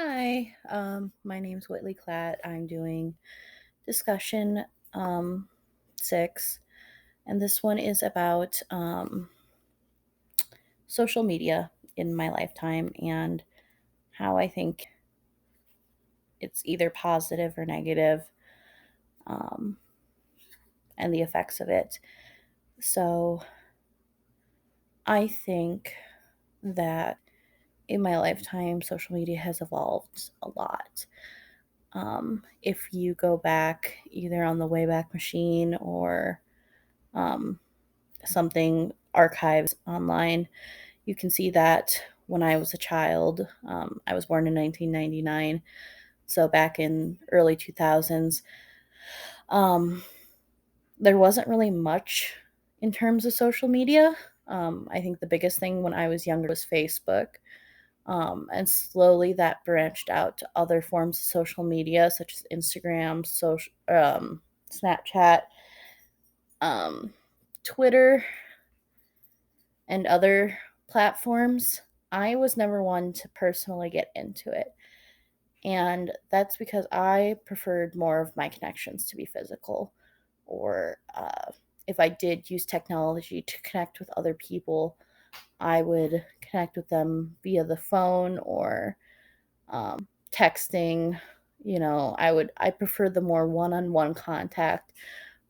Hi, my name's Whitley Klatt. I'm doing discussion um, 6, and this one is about social media in my lifetime and how I think it's either positive or negative, um, and the effects of it. So, I think that in my lifetime, social media has evolved a lot. If you go back either on the Wayback Machine or um, something archives online, you can see that when I was a child, I was born in 1999, so back in early 2000s, um, there wasn't really much in terms of social media. I think the biggest thing when I was younger was Facebook. And slowly that branched out to other forms of social media such as Instagram, Snapchat, um, Twitter, and other platforms. I was never one to personally get into it. And that's because I preferred more of my connections to be physical. Or if I did use technology to connect with other people, I would connect with them via the phone or texting. I prefer the more one-on-one contact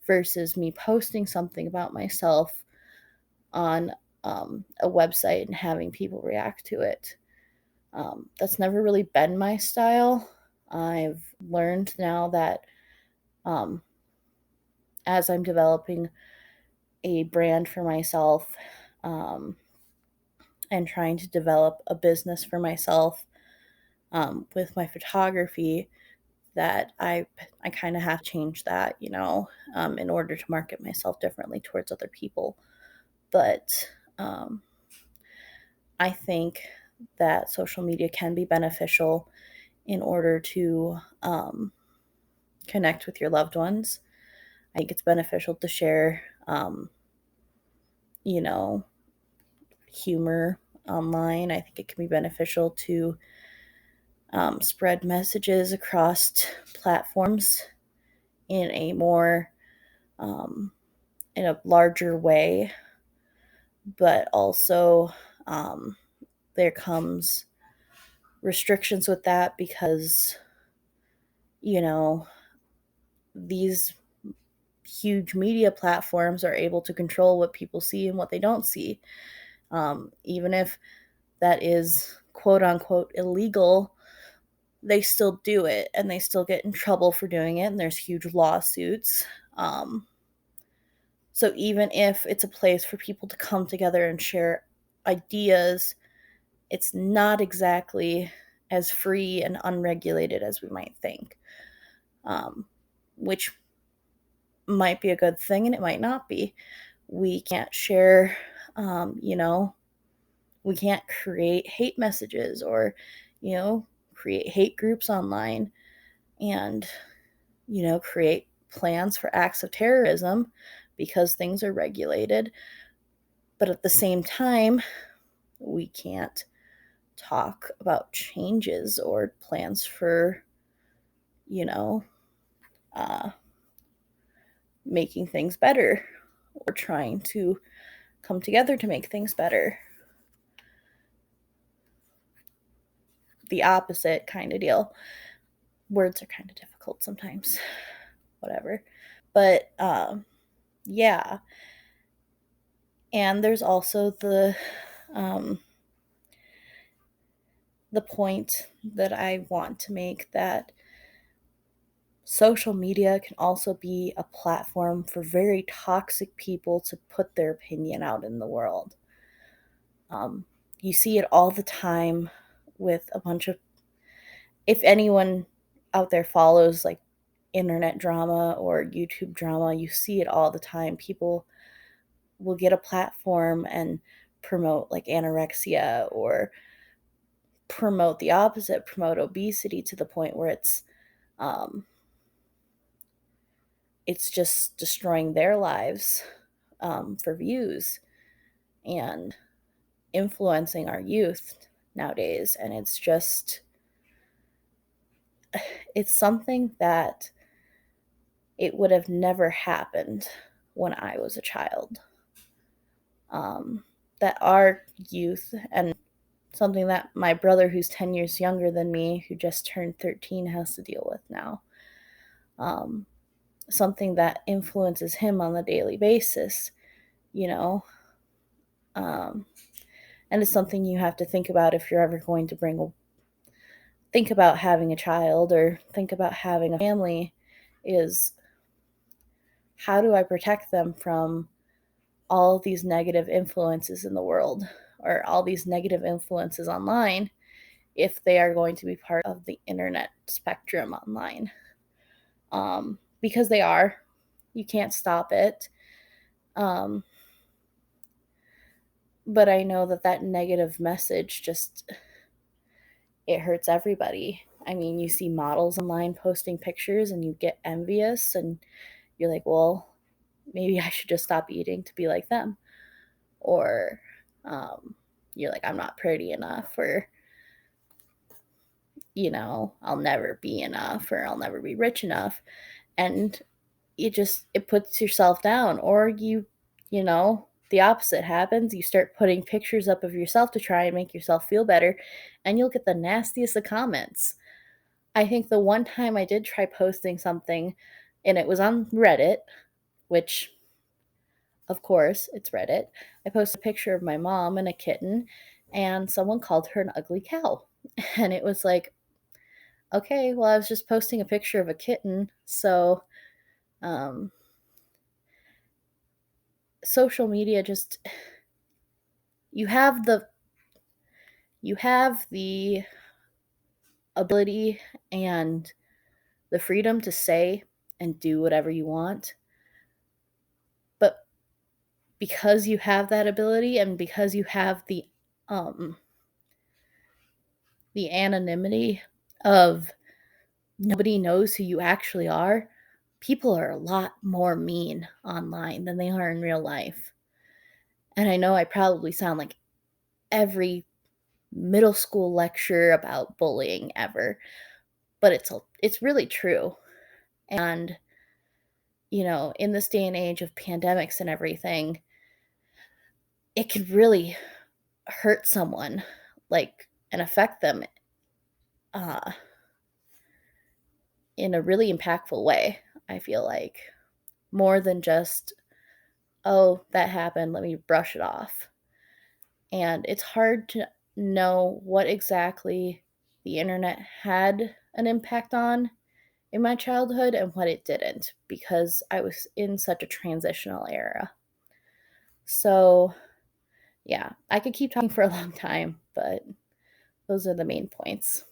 versus me posting something about myself on a website and having people react to it. That's never really been my style. I've learned now that um, as I'm developing a brand for myself, um, and trying to develop a business for myself, with my photography, that I kind of have to change that, in order to market myself differently towards other people. But um, I think that social media can be beneficial in order to connect with your loved ones. I think it's beneficial to share, you know, humor online. I think it can be beneficial to spread messages across platforms in a more, um, in a larger way. But also, um, there comes restrictions with that because, you know, these huge media platforms are able to control what people see and what they don't see. Even if that is quote unquote illegal, they still do it and they still get in trouble for doing it, and there's huge lawsuits. Um, so even if it's a place for people to come together and share ideas, it's not exactly as free and unregulated as we might think, um, which might be a good thing and it might not be. We can't share, um, you know, we can't create hate messages or, create hate groups online and, create plans for acts of terrorism because things are regulated. But at the same time, we can't talk about changes or plans for, you know, uh, making things better or trying to come together to make things better. The opposite kind of deal. Words are kind of difficult sometimes. Whatever. But yeah. And there's also um, the point that I want to make that social media can also be a platform for very toxic people to put their opinion out in the world. Um, you see it all the time with a bunch of, if anyone out there follows like internet drama or YouTube drama, you see it all the time. People will get a platform and promote like anorexia or promote the opposite, promote obesity to the point where um, it's just destroying their lives, for views and influencing our youth nowadays. And it's just it's something that it would have never happened when I was a child. That our youth, and something that my brother, who's 10 years younger than me, who just turned 13, has to deal with now. Something that influences him on a daily basis, you know. And it's something you have to think about if you're ever going to think about having a child or think about having a family, is how do I protect them from all of these negative influences in the world, or all these negative influences online, if they are going to be part of the internet spectrum online. Because they are. You can't stop it. But I know that negative message just, it hurts everybody. I mean, you see models online posting pictures and you get envious and you're like, well, maybe I should just stop eating to be like them. Or you're like, I'm not pretty enough, or, I'll never be enough, or I'll never be rich enough. And it puts yourself down. Or the opposite happens. You start putting pictures up of yourself to try and make yourself feel better, and you'll get the nastiest of comments. I think the one time I did try posting something, and it was on Reddit, which, of course, it's Reddit. I posted a picture of my mom and a kitten, and someone called her an ugly cow. And it was like, okay, well, I was just posting a picture of a kitten, so social media just, you have the ability and the freedom to say and do whatever you want. But because you have that ability, and because you have the anonymity of nobody knows who you actually are, people are a lot more mean online than they are in real life. And I know I probably sound like every middle school lecture about bullying ever, but it's really true. And in this day and age of pandemics and everything, it can really hurt someone, and affect them uh, in a really impactful way. I feel like, more than just, oh, that happened, let me brush it off. And it's hard to know what exactly the internet had an impact on in my childhood and what it didn't, because I was in such a transitional era. So, yeah, I could keep talking for a long time, but those are the main points.